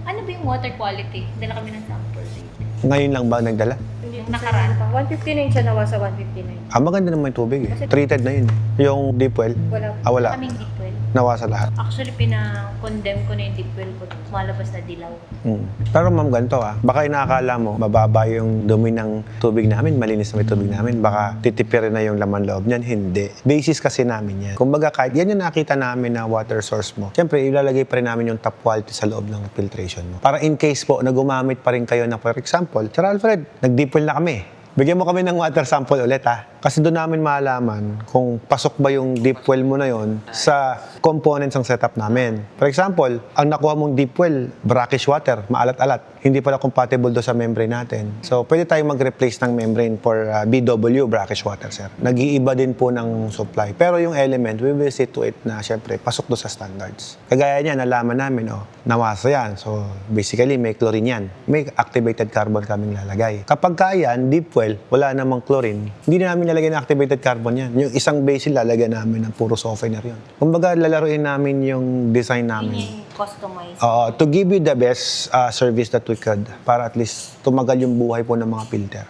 Ano ba yung water quality? Dala kami ng sample dito. Ngayon lang ba nagdala? Yung nakaraan pa. 159 siya, nawa sa 159. Maganda naman yung tubig eh. Treated na yun. Yung deep well, Wala. wala. Kaming deep well. Nawasa lahat. Actually, pina-condemn ko na yung deep well ko. Malabas na dilaw. Pero ma'am, ganito baka inaakala mo, mababa yung dumi ng tubig namin, malinis na may tubig namin, baka titipirin na yung laman loob niyan. Hindi. Basis kasi namin yan. Kumbaga, kahit yan yung nakita namin na water source mo, siyempre, ilalagay pa rin namin yung top quality sa loob ng filtration mo. Para in case po, na gumamit pa rin kayo na, for example, Sir Alfred, nag-deep well na kami. Bigyan mo kami ng water sample ulit Kasi doon namin malaman kung pasok ba yung deep well mo na yon sa components ng setup namin. For example, ang nakuha mong deep well, brackish water, maalat-alat. Hindi pala compatible do sa membrane natin. So, pwede tayong mag-replace ng membrane for BW, brackish water, sir. Nag-iiba din po ng supply. Pero yung element, we will see to it na, syempre, pasok do sa standards. Kagaya niya, nalaman namin, nawasa yan. So, basically, may chlorine yan. May activated carbon kaming lalagay. Kapag kaya, deep well, wala namang chlorine, hindi na namin lalagyan ng activated carbon yan. Yung isang basin, lalagyan namin ng puro softener yun. Kumbaga, lalaruin namin yung design namin. Yun yung customize. To give you the best service that we could para at least tumagal yung buhay po ng mga filter.